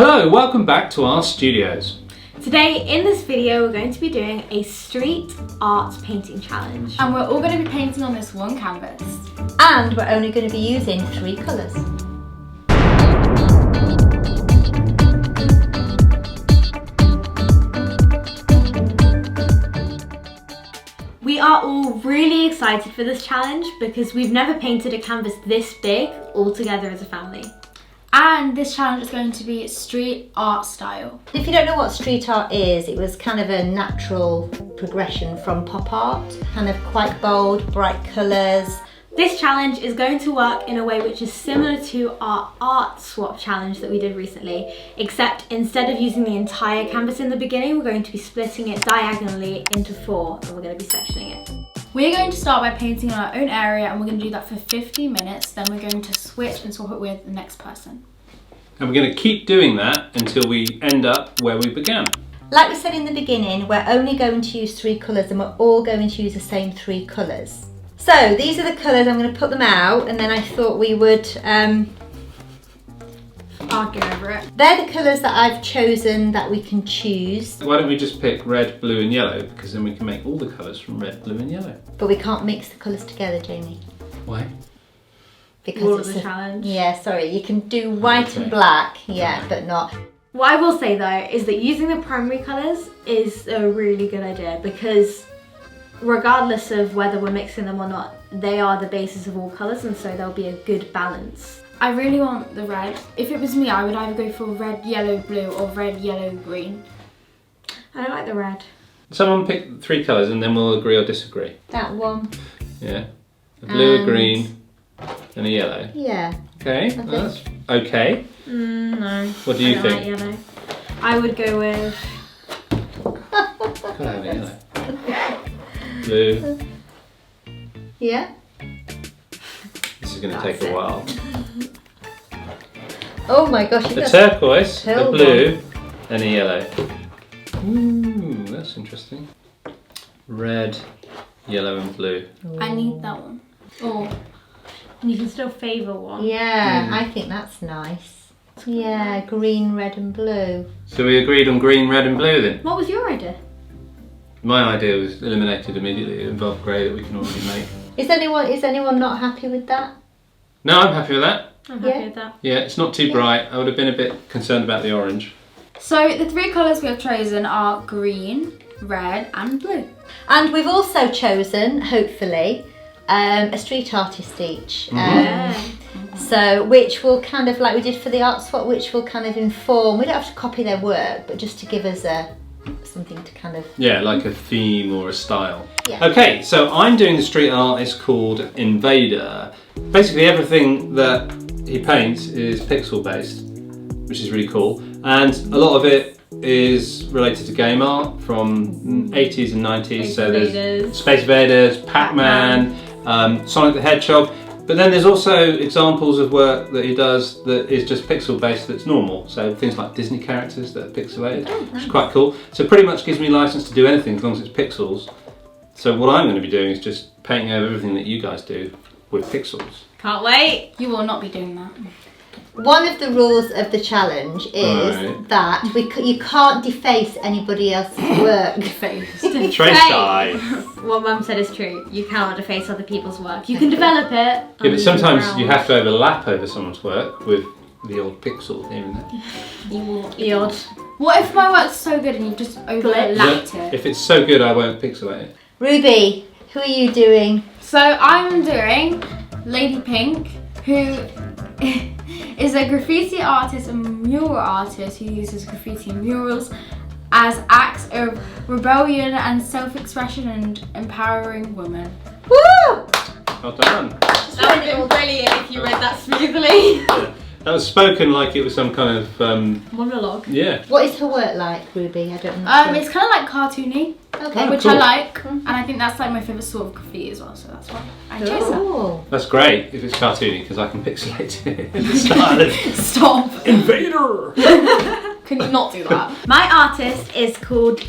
Hello, welcome back to RStudios. Today in this video we're going to be doing a street art painting challenge. And we're all going to be painting on this one canvas. And we're only going to be using 3 colours. We are all really excited for this challenge because we've never painted a canvas this big all together as a family. And this challenge is going to be street art style. If you don't know what street art is, it was kind of a natural progression from pop art. Kind of quite bold, bright colours. This challenge is going to work in a way which is similar to our art swap challenge that we did recently, except instead of using the entire canvas in the beginning, we're going to be splitting it diagonally into 4 and we're going to be sectioning it. We're going to start by painting on our own area and we're going to do that for 15 minutes. Then we're going to switch and swap it with the next person. And we're going to keep doing that until we end up where we began. Like we said in the beginning, we're only going to use 3 colours and we're all going to use the same 3 colours. So these are the colours, I'm going to put them out and then I thought we would argue over it. They're the colours that I've chosen that we can choose. Why don't we just pick red, blue and yellow, because then we can make all the colours from red, blue and yellow. But we can't mix the colours together, Jamie. Why? Because Rule it's of the challenge. Yeah, sorry, you can do white and black, yeah, but not. What I will say though is that using the primary colours is a really good idea because regardless of whether we're mixing them or not, they are the basis of all colours and so there'll be a good balance. I really want the red. If it was me, I would either go for red, yellow, blue or red, yellow, green. I don't like the red. Someone pick 3 colours and then we'll agree or disagree. That one. Yeah. A blue, a And- green and a yellow. Yeah. Okay, think- that's okay. No. What do you I don't think? like yellow. I would go with Gotta have a yellow. Blue. Yeah? This is going to That's take a it. while. Oh my gosh, you The got turquoise, the Pearl blue and a yellow. Ooh, that's interesting. Red, yellow and blue. I need that one. Oh, and you can still favour one. Yeah, I think that's nice. Yeah, green, red and blue. So we agreed on green, red and blue then? What was your idea? My idea was eliminated immediately. It involved grey that we can already make. Is anyone not happy with that? No, I'm happy with that. I'm Yeah. happy with that. Yeah, it's not too bright. I would have been a bit concerned about the orange. so the 3 colours we have chosen are green, red and blue. And we've also chosen, hopefully, a street artist each. Yeah. So, which will kind of, like we did for the art swap, which will kind of inform, we don't have to copy their work, but just to give us something to kind of... Yeah, like a theme or a style. Yeah. Okay, so I'm doing the street art. It's called Invader. Basically everything that he paints is pixel based, which is really cool. And a lot of it is related to game art from 80s and 90s. Space so Invaders. there's Space Invaders, Pac-Man, Sonic the Hedgehog. But then there's also examples of work that he does that is just pixel based that's normal. So things like Disney characters that are pixelated, which is quite cool. So pretty much gives me license to do anything as long as it's pixels. So what I'm going to be doing is just painting over everything that you guys do with pixels. Can't wait. You will not be doing that. One of the rules of the challenge is Right. that you can't deface anybody else's work. Trace eye. What Mum said is true. You cannot deface other people's work. You can develop it. Yeah, but sometimes you have to overlap over someone's work with the old pixel here and there. You will not be The odd. What if my work's so good and you just overlapped it? If it's so good, I won't pixelate it. Ruby, who are you doing? So I'm doing Lady Pink, who is a graffiti artist and mural artist who uses graffiti and murals as acts of rebellion and self-expression and empowering women. Woo! Well done. That would have been brilliant if you read that smoothly. Yeah. That was spoken like it was some kind of, Monologue. yeah. What is her work like, Ruby? I don't know. It's kind of like cartoony, Okay. Oh, which cool. I like, and I think that's like my favourite sort of graffiti as well, so that's why I chose that. Cool. That's great if it's cartoony because I can pixelate it at the start of Stop! Invader! Can you not do that? My artist is called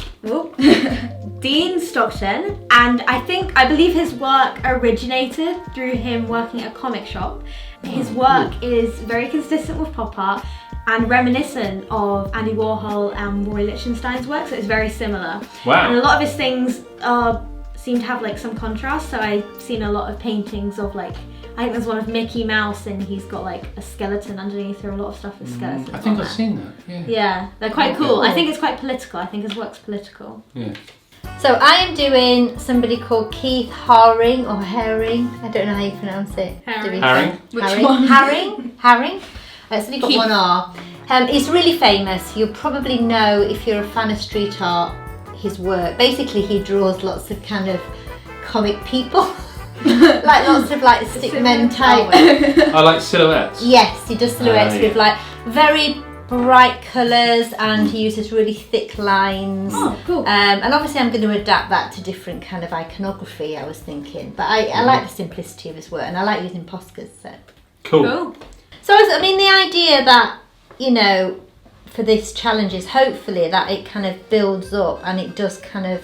Dean Stockton, and I believe his work originated through him working at a comic shop. His work is very consistent with pop art, and reminiscent of Andy Warhol and Roy Lichtenstein's work, so it's very similar. Wow. And a lot of his things seem to have like some contrast, so I've seen a lot of paintings of like, I think there's one of Mickey Mouse and he's got like a skeleton underneath, or a lot of stuff with skeletons. I think on I've there. seen that, yeah. Yeah, they're quite cool. I think it's quite political. I think his work's political. Yeah. So I am doing somebody called Keith Haring or Herring. I don't know how you pronounce it. Herring. Haring? Which Haring? one? Haring? Haring? It's only got Keith. one R. He's really famous. You'll probably know, if you're a fan of street art, his work. Basically, he draws lots of kind of comic people. Like lots of like stickmen type. I like silhouettes. Yes, he does silhouettes yeah. with like very bright colours, and he uses really thick lines. Oh, cool. And obviously I'm going to adapt that to different kind of iconography, I was thinking. But I like the simplicity of his work, and I like using Poscas. So Cool. So I mean, the idea that, you know, for this challenge is hopefully that it kind of builds up and it does kind of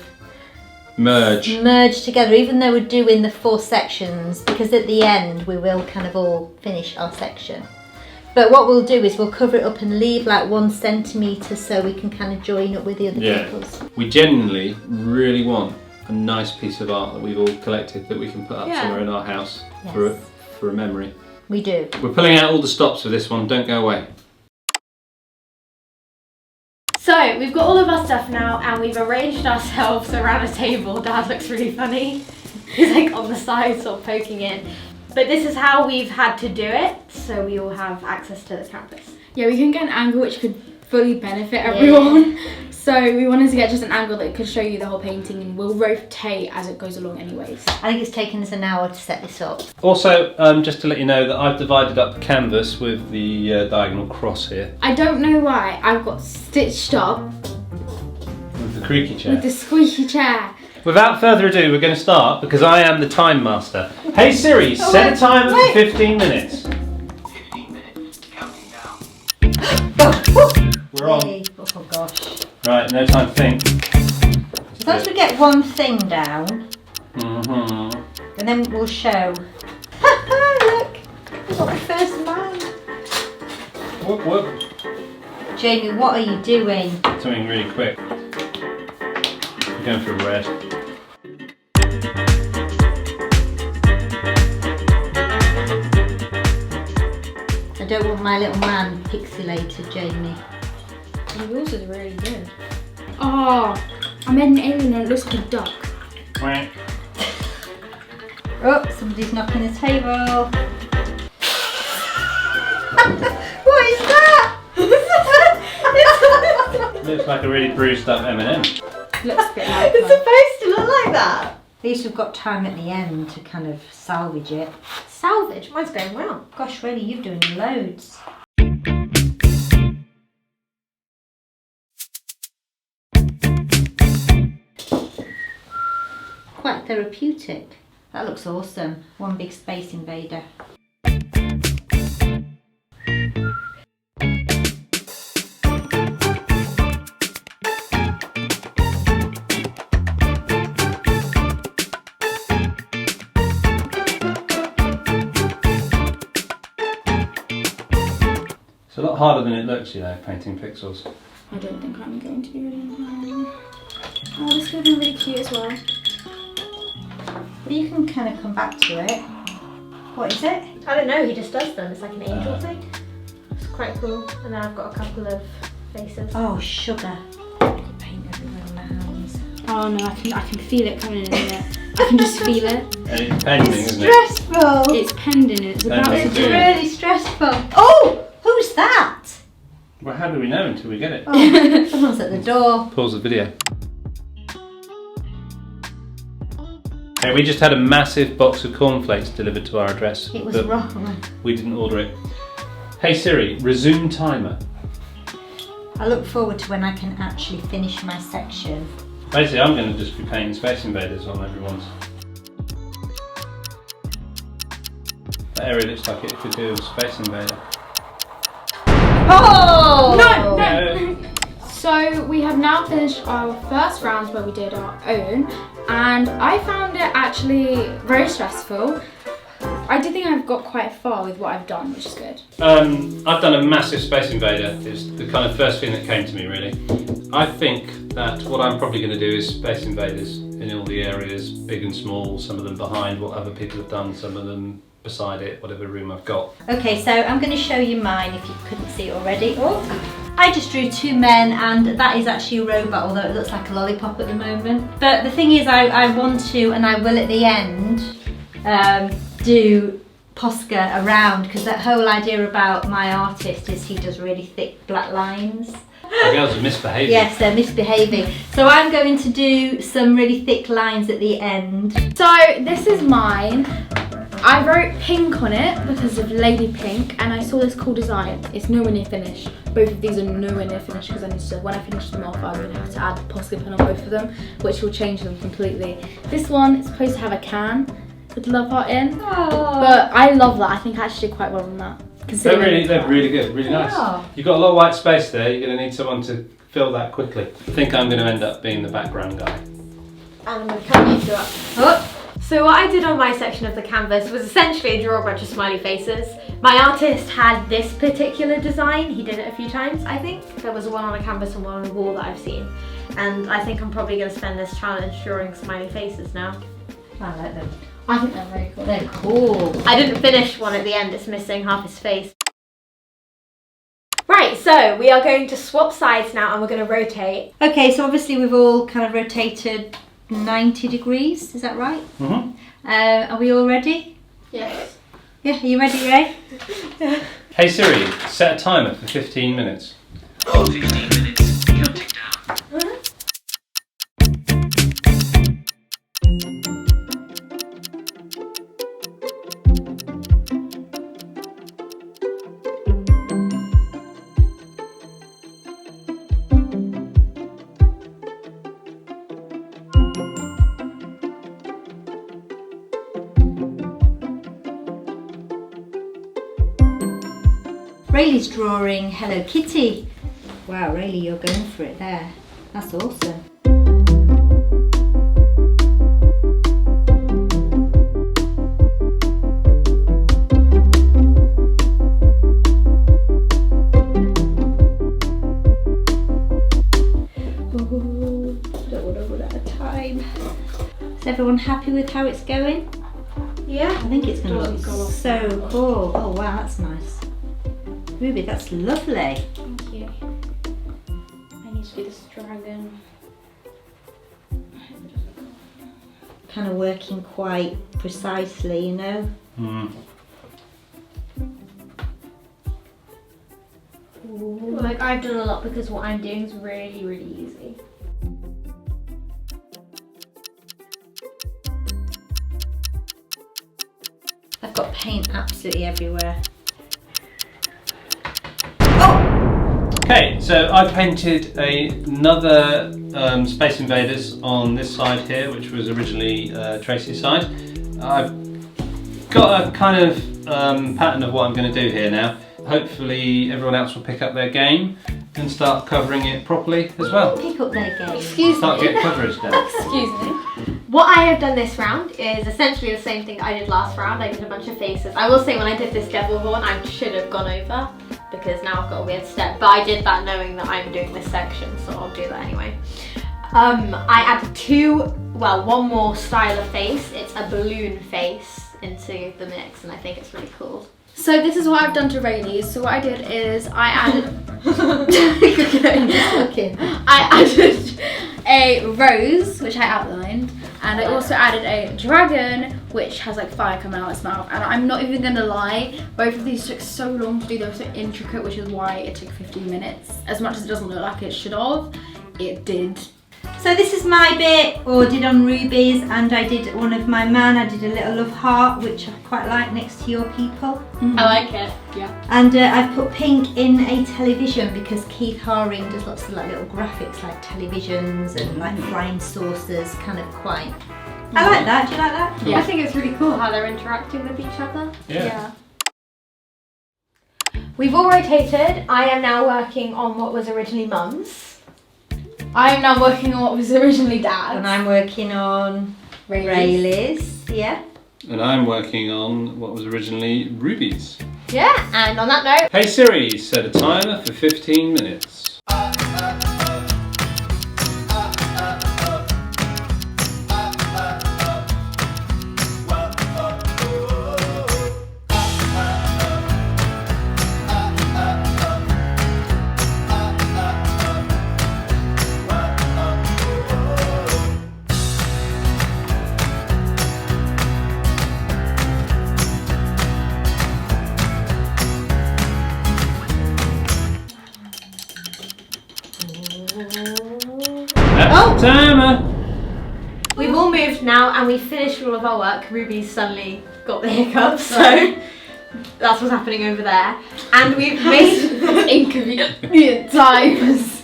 merge together, even though we're doing the 4 sections, because at the end we will kind of all finish our section. But what we'll do is we'll cover it up and leave like 1 centimetre so we can kind of join up with the other people's. We genuinely really want a nice piece of art that we've all collected that we can put up somewhere in our house for a memory. We do. We're pulling out all the stops for this one, don't go away. So we've got all of our stuff now, and we've arranged ourselves around a table. Dad looks really funny. He's like on the side, sort of poking in. But this is how we've had to do it, so we all have access to this canvas. Yeah, we couldn't get an angle which could fully benefit everyone. So we wanted to get just an angle that could show you the whole painting, and we'll rotate as it goes along anyways. I think it's taken us an hour to set this up. Also, just to let you know that I've divided up the canvas with the diagonal cross here. I don't know why I've got stitched up With the creaky chair. with the squeaky chair. Without further ado, we're going to start because I am the time master. Hey Siri, set a timer for 15 minutes. 15 minutes, counting down. We're on. Yay. Oh gosh. Right, no time to think. As long as we get one thing down, Mm-hmm. and then we'll show. Look! We've got my first man. Whoop whoop. Jamie, what are you doing? Something really quick. I'm going for a red. I don't want my little man pixelated, Jamie. Yours is really good. Oh, I made an alien and it looks like a duck. Quack. Oh, somebody's knocking the table. What is that? Looks like a really bruised up M&M. Looks a bit like It's one. supposed to look like that. At least we've got time at the end to kind of salvage it. Salvage? Mine's going well. Gosh, really, you're doing loads. Quite therapeutic. That looks awesome. One big space invader. It's a lot harder than it looks, you know, painting pixels. I don't think I'm going to be really well. Oh, this could have been really cute as well. But you can kind of come back to it. What is it? I don't know, he just does them. It's like an angel thing. It's quite cool. And then I've got a couple of faces. Oh, sugar. Paint everywhere on my hands. Oh no, I can feel it coming in a minute. I can just feel it. And it's pending, isn't it? Stressful. It's pending and it's about to Pending. do It's it. really stressful. Oh, who's that? Well, how do we know until we get it? Oh, someone's at the door. Pause the video. Okay, we just had a massive box of cornflakes delivered to our address. It was but wrong. we didn't order it. Hey Siri, resume timer. I look forward to when I can actually finish my section. Basically, I'm going to just be painting Space Invaders on everyone's. That area looks like it could do with Space Invader. Oh! No, No. So we have now finished our first round where we did our own, and I found it actually very stressful. I do think I've got quite far with what I've done, which is good. I've done a massive Space Invader. It's the kind of first thing that came to me, really. I think that what I'm probably going to do is Space Invaders in all the areas, big and small, some of them behind what other people have done, some of them beside it, whatever room I've got. Okay, so I'm going to show you mine if you couldn't see it already. Oh, I just drew 2 men, and that is actually a robot, although it looks like a lollipop at the moment. But the thing is, I want to, and I will at the end, do Posca around, because that whole idea about my artist is he does really thick black lines. The girls are misbehaving. Yes, they're misbehaving. So I'm going to do some really thick lines at the end. So this is mine. I wrote pink on it because of Lady Pink, and I saw this cool design. It's nowhere near finished. Both of these are nowhere near finished because I need to, when I finish them off, I'm going to have to add Posca pen on both of them, which will change them completely. This one is supposed to have a can with love heart in, but I love that. I think I actually did quite well on that. They're really good, really nice. Wow. You've got a lot of white space there. You're going to need someone to fill that quickly. I think I'm going to end up being the background guy. And I'm going to cut you up. Oh. So what I did on my section of the canvas was essentially draw a bunch of smiley faces. My artist had this particular design. He did it a few times, I think. There was one on a canvas and one on a wall that I've seen. And I think I'm probably going to spend this challenge drawing smiley faces now. I like them. I think they're very cool. They're cool. I didn't finish one at the end, it's missing half his face. Right, so we are going to swap sides now and we're going to rotate. Okay, so obviously we've all kind of rotated 90 degrees, is that right? Mm-hmm. Are we all ready? Yes. Yeah, are you ready, Ray? Hey Siri, set a timer for 15 minutes. 15 minutes. Counting down. Rayleigh's drawing Hello Kitty. Wow, Rayleigh, you're going for it there. That's awesome. Ooh, don't want to run out of time. Is everyone happy with how it's going? Yeah. I think it's going to look so cool. Oh wow, that's nice. Ruby, that's lovely. Thank you. I need to do this dragon. Kind of working quite precisely, you know. Mm. Like I've done a lot because what I'm doing is really, really easy. I've got paint absolutely everywhere. Okay, so I painted another Space Invaders on this side here, which was originally Tracy's side. I've got a kind of pattern of what I'm going to do here now. Hopefully everyone else will pick up their game and start covering it properly as well. Pick up their game. Excuse Start me. getting coverage done. Excuse me. What I have done this round is essentially the same thing I did last round. I did a bunch of faces. I will say when I did this devil horn, I should have gone over because now I've got a weird step. But I did that knowing that I'm doing this section, so I'll do that anyway. I added one more style of face. It's a balloon face into the mix, and I think it's really cool. So this is what I've done to Rayleigh's. So what I did is I added I added a rose, which I outlined, and I also added a dragon, which has like fire coming out of its mouth. And I'm not even gonna lie, both of these took so long to do. They were so intricate, which is why it took 15 minutes. As much as it doesn't look like it should have, it did. So this is my bit, or did on Ruby's, and I did one of my man. I did a little love heart, which I quite like next to your people. I like it. Yeah. And I've put pink in a television because Keith Haring does lots of like little graphics like televisions and like flying saucers, kind of quite. I like that. Do you like that? Yeah. I think it's really cool how they're interacting with each other. Yeah. We've all rotated. I am now working on what was originally Mum's. I am now working on what was originally Dad's. And I'm working on Rayleigh's. Rayleigh's. Yeah. And I'm working on what was originally Ruby's. Yeah, and on that note, Hey Siri, set a timer for 15 minutes. That's the timer! we've all moved now and we finished all of our work. Ruby's suddenly got the hiccups, so that's what's happening over there. And we've made Inconvenient times.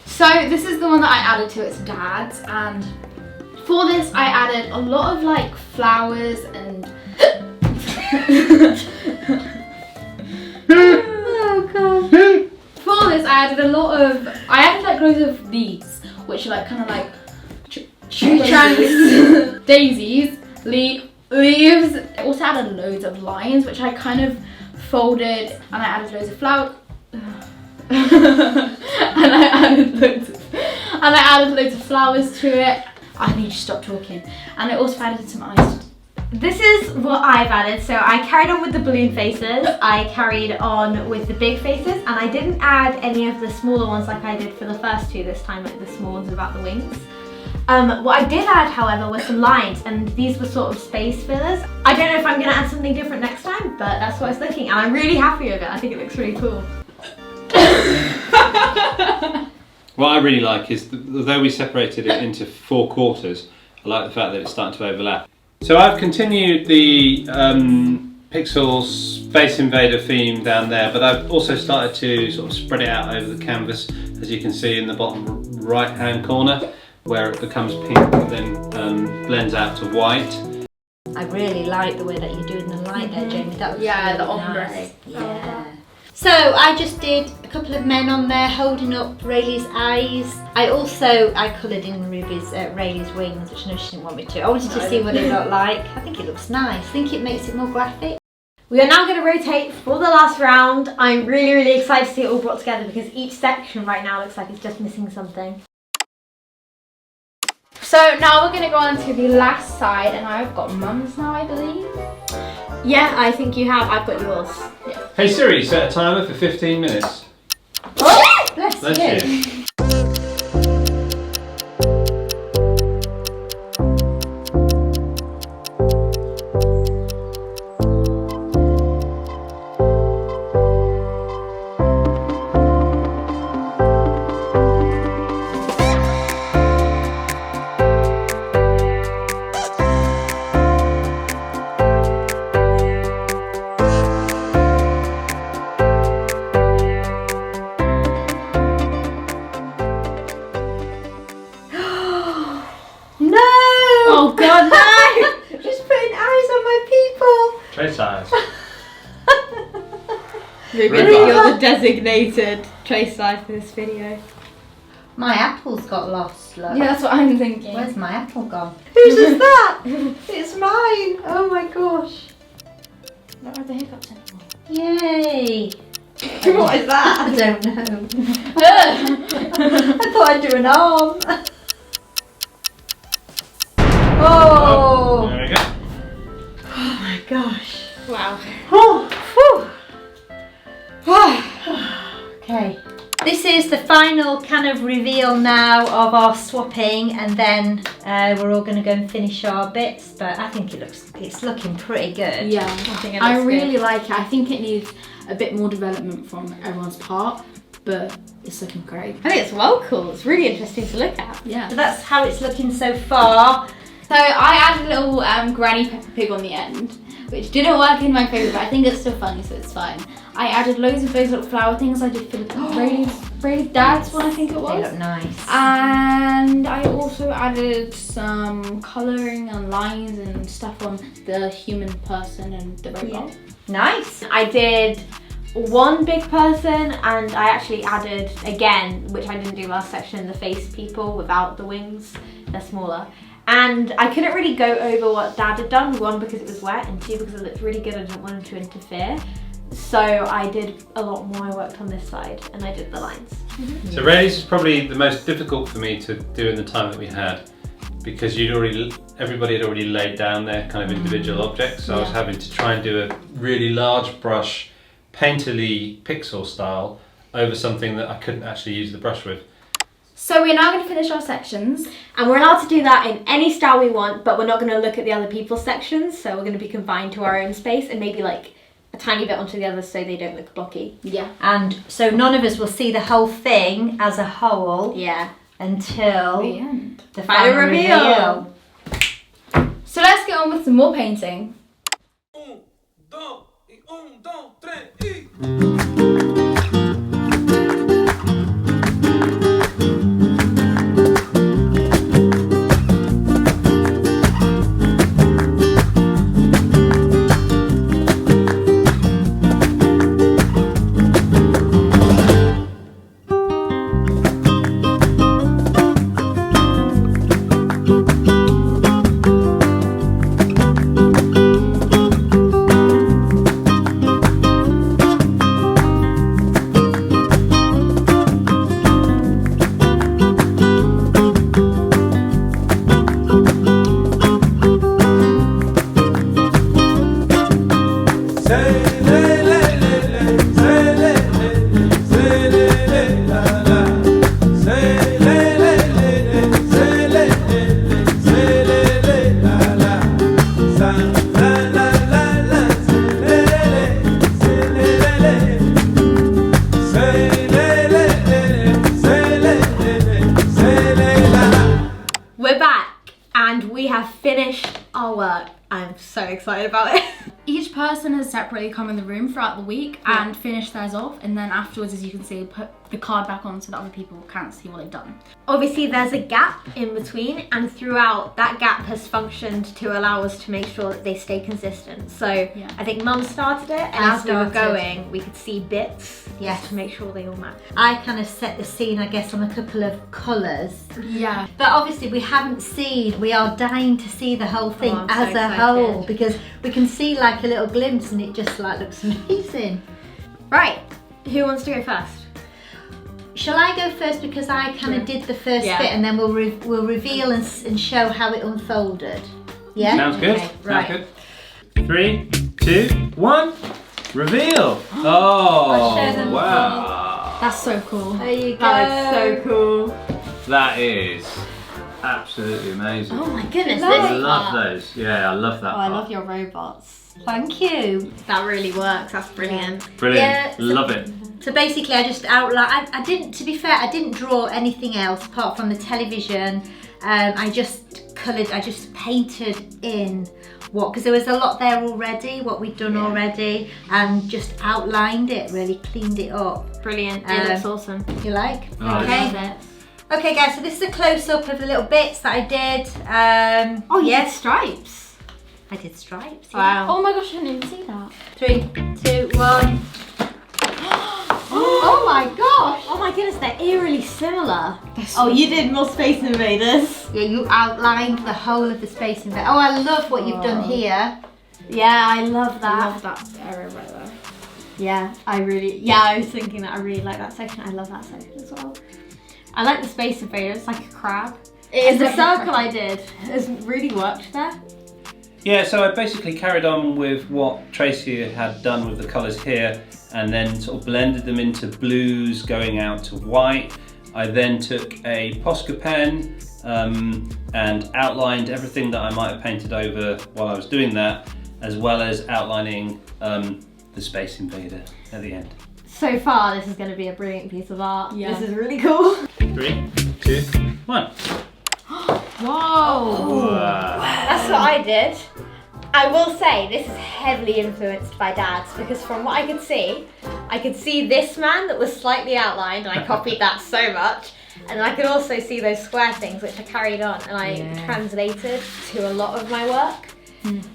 So this is the one that I added to its dad's, and for this I added a lot of like flowers and oh god. For this I added like loads of these, which are like kind of like daisies, leaves. I also added loads of lines, which I kind of folded, and I added loads of flowers. and I added loads of flowers to it. I need to stop talking. And I also added some ice. This is what I've added. So I carried on with the balloon faces, I carried on with the big faces, and I didn't add any of the smaller ones like I did for the first two this time, like the small ones about the wings. What I did add, however, was some lines, and these were sort of space fillers. I don't know if I'm going to add something different next time, but that's what I was thinking, and I'm really happy with it. I think it looks really cool. What I really like is that although we separated it into 4 quarters, I like the fact that it's starting to overlap. So I've continued the Pixel Space Invader theme down there, but I've also started to sort of spread it out over the canvas, as you can see in the bottom right hand corner, where it becomes pink and then blends out to white. I really like the way that you're doing the light there, Jamie. That was Yeah, really the ombre. nice. Yeah. So I just did a couple of men on there holding up Raylee's eyes. I coloured in Raylee's wings, which I know she didn't want me to. I wanted to see what it looked like. I think it looks nice. I think it makes it more graphic. We are now going to rotate for the last round. I'm really, really excited to see it all brought together because each section right now looks like it's just missing something. So now we're going to go on to the last side, and I've got Mum's now, I believe. Yeah, I think you have. I've got yours. Yeah. Hey Siri, set a timer for 15 minutes. Oh, bless Bless you. you. Trace eyes. Ruby, I think you're the designated trace eye for this video. My apple's got lost, look. Yeah, that's what I'm thinking. Where's my apple gone? Whose is that? It's mine. Oh my gosh. I don't have the hiccups anymore. Yay! What is that? I don't know. I thought I'd do an arm. Oh! There we go. Oh my gosh. Wow. Oh, okay. This is the final kind of reveal now of our swapping, and then we're all going to go and finish our bits. But I think it's looking pretty good. Yeah, I think it I looks really good. like it. I think it needs a bit more development from everyone's part, but it's looking great. I think it's well cool. It's really interesting to look at. Yeah. So that's how it's looking so far. So I added a little Granny Peppa Pig on the end, which didn't work in my favour, but I think it's still funny, so it's fine. I added loads of those little flower things I did for Raylee's dad's one, I think it They was. look nice. And I also added some colouring and lines and stuff on the human person and the robot. Nice. I did one big person, and I actually added again, which I didn't do last section, the face people without the wings. They're smaller. And I couldn't really go over what Dad had done, one because it was wet and two because it looked really good. I didn't want him to interfere. So I did a lot more. I worked on this side and I did the lines. So Raylee's is probably the most difficult for me to do in the time that we had, because everybody had already laid down their kind of individual objects. So I was having to try and do a really large brush, painterly pixel style over something that I couldn't actually use the brush with. So we're now going to finish our sections. And we're allowed to do that in any style we want, but we're not going to look at the other people's sections. So we're going to be confined to our own space and maybe like a tiny bit onto the others so they don't look blocky. Yeah. And so none of us will see the whole thing as a whole until The end. the Final final reveal. So let's get on with some more painting. We're back and we have finished our work. I'm so excited about it. Each person has separately come in the room throughout the week and finished theirs off, and then afterwards, as you can see, put the card back on so that other people can't see what they've done. Obviously there's a gap in between, and throughout that gap has functioned to allow us to make sure that they stay consistent. So I think Mum started it, and as we were going we could see bits just to make sure they all match. I kind of set the scene, I guess, on a couple of colours. Yeah. But obviously we haven't seen, we are dying to see the whole thing I'm as so a excited. whole, because we can see like a little glimpse and it just like looks amazing. Right, who wants to go first? Shall I go first, because I kind of did the first Yeah. bit, and then we'll reveal and show how it unfolded. Yeah? Sounds good. Okay, right. Sounds good. 3, 2, 1. Reveal. I'll show Oh, them wow. That's so cool. There you go. That is so cool. That is absolutely amazing. Oh my goodness, I this love part. those. Yeah, I love that. Oh, I part. love your robots. Thank you. That really works, that's brilliant. Brilliant. Yeah, so- love it. So basically I just outlined, I didn't, to be fair, I didn't draw anything else apart from the television. I just coloured, I just painted in what, because there was a lot there already, what we'd done already, and just outlined it, really cleaned it up. Brilliant, it looks awesome. You like? Oh, Okay. Okay guys, so this is a close-up of the little bits that I did. Oh, you yeah, did stripes. I did stripes. Wow. Oh my gosh, I didn't even see that. 3, 2, 1. Oh my gosh! Oh my goodness, they're eerily similar. Oh, you did more Space Invaders. Yeah, you outlined the whole of the Space Invader. Oh, I love what you've done here. Yeah, I love that. I love that area right there. Yeah, I was thinking that I really like that section. I love that section as well. I like the Space Invaders, it's like a crab. It is The like a circle crab. I did has really worked there. Yeah, so I basically carried on with what Tracy had done with the colours here, and then sort of blended them into blues going out to white. I then took a Posca pen and outlined everything that I might have painted over while I was doing that, as well as outlining the Space Invader at the end. So far, this is going to be a brilliant piece of art. Yeah. This is really cool. 3, 2, 1. Whoa! Wow. That's what I did. I will say this is heavily influenced by Dad's, because from what I could see this man that was slightly outlined, and I copied that so much. And I could also see those square things which I carried on and I translated to a lot of my work.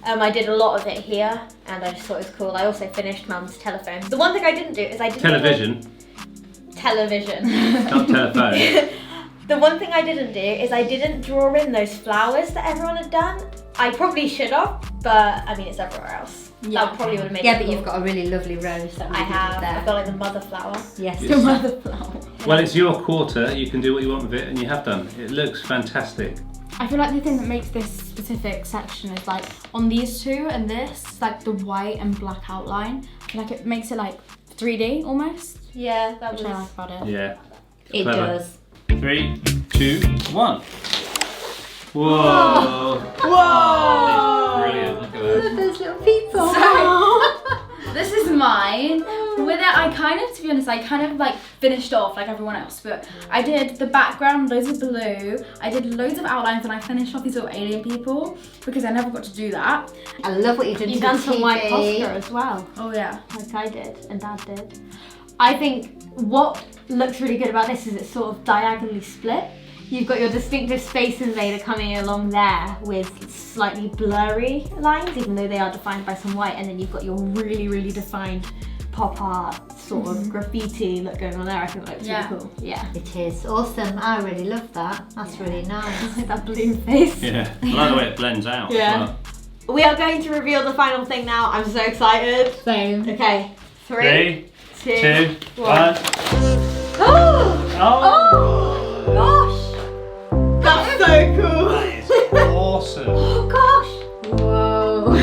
I did a lot of it here and I just thought it was cool. I also finished Mum's telephone. The one thing I didn't do is I didn't Television, television. not telephone. The one thing I didn't do is I didn't draw in those flowers that everyone had done. I probably should have, but I mean it's everywhere else. Yeah. That probably would have made Yeah, it but cool. you've got a really lovely rose that we I did have. there. I've got like the mother flower. Yes. Your mother flower. Well, it's your quarter. You can do what you want with it, and you have done. It looks fantastic. I feel like the thing that makes this specific section is like on these two and this, like the white and black outline. Like it makes it like 3D almost. Yeah, that Which I like about it. Yeah. It Clever. does. 3, 2, 1. Whoa! Whoa! Brilliant. Look at that. Those little people. This is mine. With it, I kind of, to be honest, I kind of like finished off like everyone else, but I did the background, loads of blue. I did loads of outlines, and I finished off these little alien people because I never got to do that. I love what you've done. You've to done the some white TV. posture as well, Oh yeah. like I did and Dad did. I think what looks really good about this is it's sort of diagonally split. You've got your distinctive Space Invader coming along there with slightly blurry lines, even though they are defined by some white, and then you've got your really, really defined pop art sort of graffiti look going on there. I think that looks Yeah. really cool. Yeah. It is awesome. I really love that. That's really nice. Like that blue face. Yeah. I like the way it blends out. Yeah. As well. We are going to reveal the final thing now. I'm so excited. Same. Okay. 3, 2, 2, 1. 1. Oh! Gosh! That's so cool! That is awesome. Oh gosh! Whoa.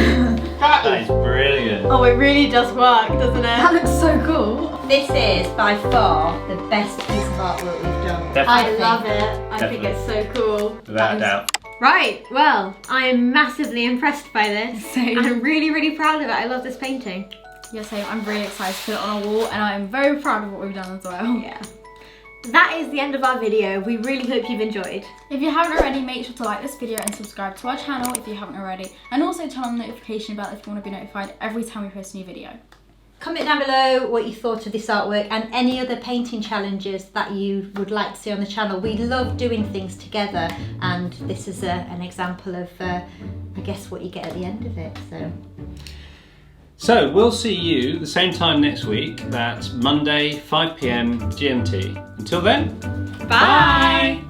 That is brilliant. Oh, it really does work, doesn't That it? looks so cool. This is by far the best piece of artwork we've done. Definitely. I love it. I think it's so cool. Without a doubt. Right, well, I am massively impressed by this. Same. I'm really, really proud of it. I love this painting. Yeah, same. I'm really excited to put it on a wall, and I'm very proud of what we've done as well. Yeah. That is the end of our video. We really hope you've enjoyed. If you haven't already, make sure to like this video and subscribe to our channel if you haven't already, and also turn on the notification bell if you want to be notified every time we post a new video. Comment down below what you thought of this artwork and any other painting challenges that you would like to see on the channel. We love doing things together, and this is an example of, I guess, what you get at the end of it. So we'll see you the same time next week. That's Monday, 5 PM GMT. Until then, Bye.